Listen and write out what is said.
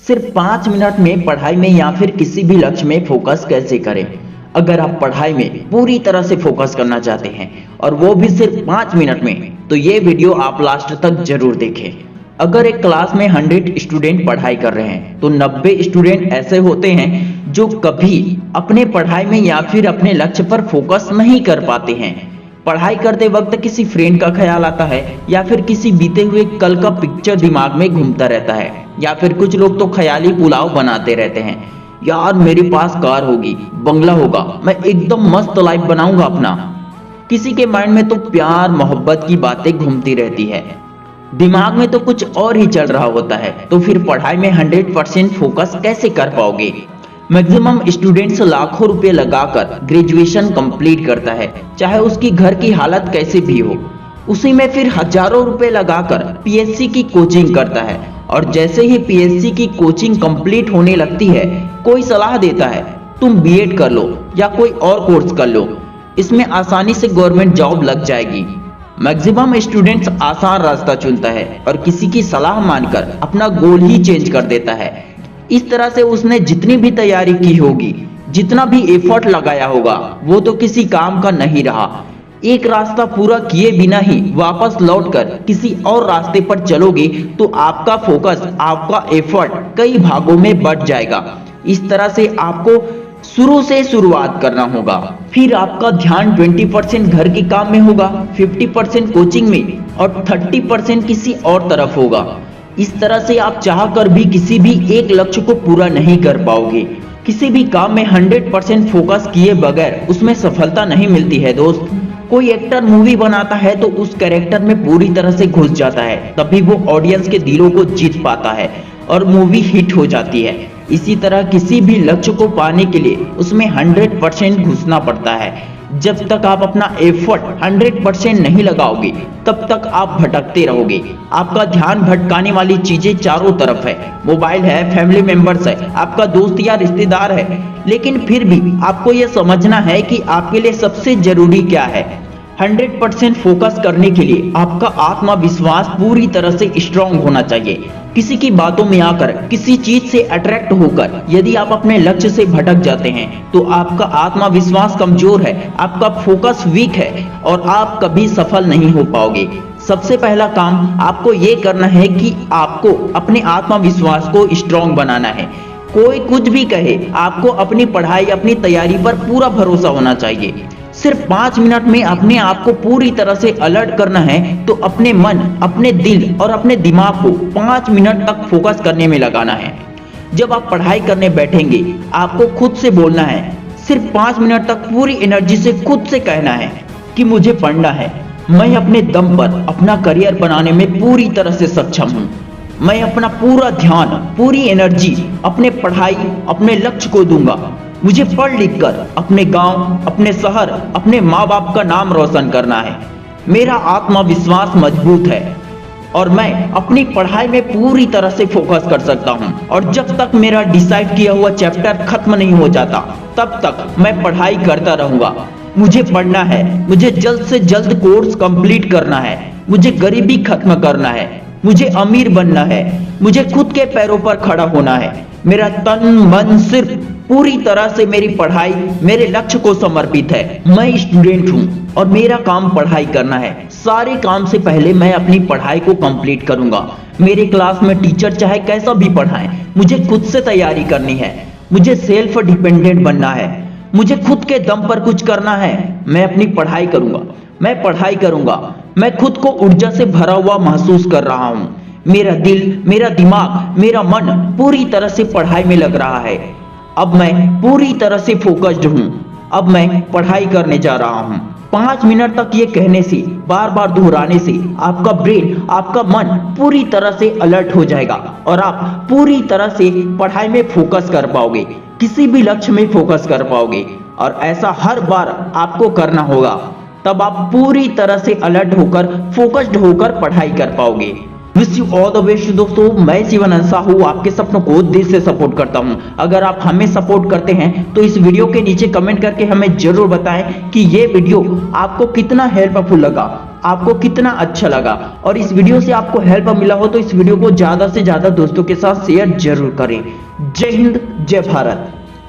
सिर्फ 5 मिनट में पढ़ाई में या फिर किसी भी लक्ष्य में फोकस कैसे करें। अगर आप पढ़ाई में पूरी तरह से फोकस करना चाहते हैं और वो भी सिर्फ 5 मिनट में, तो ये वीडियो आप लास्ट तक जरूर देखें। अगर एक क्लास में 100 स्टूडेंट पढ़ाई कर रहे हैं तो 90 स्टूडेंट ऐसे होते हैं जो कभी अपने पढ़ाई में या फिर अपने लक्ष्य पर फोकस नहीं कर पाते हैं। पढ़ाई करते वक्त किसी फ्रेंड का ख्याल आता है या फिर किसी बीते हुए कल का पिक्चर दिमाग में घूमता रहता है, या फिर कुछ लोग तो ख्याली पुलाव बनाते रहते हैं। यार मेरे पास कार होगी, बंगला होगा, मैं एकदम मस्त लाइफ बनाऊंगा अपना। किसी के माइंड में तो प्यार मोहब्बत की बातें घूमती रहती है, दिमाग में तो कुछ और ही चल रहा होता है। तो फिर पढ़ाई में 100% फोकस कैसे कर पाओगे। मैक्सिमम स्टूडेंट्स लाखों रुपए लगाकर ग्रेजुएशन कंप्लीट करता है, चाहे उसकी घर की हालत कैसे भी हो। उसी में फिर हजारों रुपए लगाकर पीएससी की कोचिंग करता है, और जैसे ही पीएससी की कोचिंग कंप्लीट होने लगती है कोई सलाह देता है तुम बीएड कर लो या कोई और कोर्स कर लो, इसमें आसानी से गवर्नमेंट जॉब लग जाएगी। मैक्सिमम स्टूडेंट्स आसान रास्ता चुनता है और किसी की सलाह मानकर अपना गोल ही चेंज कर देता है। इस तरह से उसने जितनी भी तैयारी की होगी, जितना भी एफर्ट लगाया होगा, वो तो किसी काम का नहीं रहा। एक रास्ता पूरा किए बिना ही वापस लौटकर किसी और रास्ते पर चलोगे तो आपका फोकस, आपका एफर्ट कई भागों में बढ़ जाएगा। इस तरह से आपको शुरू से शुरुआत करना होगा। फिर आपका ध्यान 20% घर के काम में होगा, 50% कोचिंग में और 30% किसी और तरफ होगा। इस तरह से आप चाहकर भी किसी भी एक लक्ष्य को पूरा नहीं कर पाओगे। किसी भी काम में 100% फोकस किए बगैर उसमें सफलता नहीं मिलती है दोस्त। कोई एक्टर मूवी बनाता है तो उस कैरेक्टर में पूरी तरह से घुस जाता है, तभी वो ऑडियंस के दिलों को जीत पाता है और मूवी हिट हो जाती है। इसी तरह किसी भी लक्ष्य को पाने के लिए उसमें 100% घुसना पड़ता है। जब तक आप अपना एफर्ट 100% नहीं लगाओगे तब तक आप भटकते रहोगे। आपका ध्यान भटकाने वाली चीजें चारों तरफ है, मोबाइल है, फैमिली मेंबर्स है, आपका दोस्त या रिश्तेदार है। लेकिन फिर भी आपको यह समझना है कि आपके लिए सबसे जरूरी क्या है। 100% फोकस करने के लिए आपका आत्मविश्वास पूरी तरह से स्ट्रांग होना चाहिए। किसी की बातों में आकर, किसी चीज से अट्रैक्ट होकर यदि आप अपने लक्ष्य से भटक जाते हैं तो आपका आत्मविश्वास कमजोर है, आपका फोकस वीक है और आप कभी सफल नहीं हो पाओगे। सबसे पहला काम आपको ये करना है कि आपको अपने आत्मविश्वास को स्ट्रांग बनाना है। कोई कुछ भी कहे, आपको अपनी पढ़ाई, अपनी तैयारी पर पूरा भरोसा होना चाहिए। सिर्फ 5 मिनट में अपने आप को पूरी तरह से अलर्ट करना है तो अपने मन, अपने दिल और अपने दिमाग को 5 मिनट तक फोकस करने में लगाना है। जब आप पढ़ाई करने बैठेंगे आपको खुद से बोलना है, सिर्फ 5 मिनट तक पूरी एनर्जी से खुद से कहना है कि मुझे पढ़ना है, मैं अपने दम पर अपना करियर बनाने में पूरी तरह से सक्षम हूँ। मैं अपना पूरा ध्यान, पूरी एनर्जी अपने पढ़ाई, अपने लक्ष्य को दूंगा। मुझे पढ़ लिख कर अपने गांव, अपने शहर, अपने माँ बाप का नाम रोशन करना है। मेरा आत्मविश्वास मजबूत है और मैं अपनी पढ़ाई में पूरी तरह से फोकस कर सकता हूँ। और जब तक मेरा डिसाइड किया हुआ चैप्टर खत्म नहीं हो जाता तब तक मैं पढ़ाई करता रहूंगा। मुझे पढ़ना है, मुझे जल्द से जल्द कोर्स कंप्लीट करना है, मुझे गरीबी खत्म करना है, मुझे अमीर बनना है, मुझे खुद के पैरों पर खड़ा होना है। मेरा तन मन सिर्फ पूरी तरह से मेरी पढ़ाई, मेरे लक्ष्य को समर्पित है। मैं स्टूडेंट हूँ और मेरा काम पढ़ाई करना है। सारे काम से पहले मैं अपनी पढ़ाई को कंप्लीट करूंगा। मेरे क्लास में टीचर चाहे कैसा भी पढ़ाएं, मुझे खुद से तैयारी करनी है। मुझे सेल्फ डिपेंडेंट बनना है, मुझे खुद के दम पर कुछ करना है। मैं अपनी पढ़ाई करूंगा, मैं पढ़ाई करूंगा। मैं खुद को ऊर्जा से भरा हुआ महसूस कर रहा हूँ। मेरा दिल, मेरा दिमाग, मेरा मन पूरी तरह से पढ़ाई में लग रहा है। अब मैं पूरी तरह से फोकस्ड हूँ, अब मैं पढ़ाई करने जा रहा हूँ। 5 मिनट तक ये कहने से, बार बार दोहराने से आपका ब्रेन, आपका मन पूरी तरह से अलर्ट हो जाएगा और आप पूरी तरह से पढ़ाई में फोकस कर पाओगे, किसी भी लक्ष्य में फोकस कर पाओगे। और ऐसा हर बार आपको करना होगा, तब आप पूरी तरह से अलर्ट होकर, फोकस्ड होकर पढ़ाई कर पाओगे। Wish you all the best दोस्तों। मैं शिवानंद साहू आपके सपनों को दिल से सपोर्ट करता हूं। अगर आप हमें सपोर्ट करते हैं तो इस वीडियो के नीचे कमेंट करके हमें जरूर बताएं कि ये वीडियो आपको कितना हेल्पफुल लगा। आपको कितना अच्छा लगा, और इस वीडियो से आपको हेल्प मिला हो तो इस वीडियो को ज्यादा से ज्यादा दोस्तों के साथ शेयर जरूर करें। जय हिंद, जय भारत।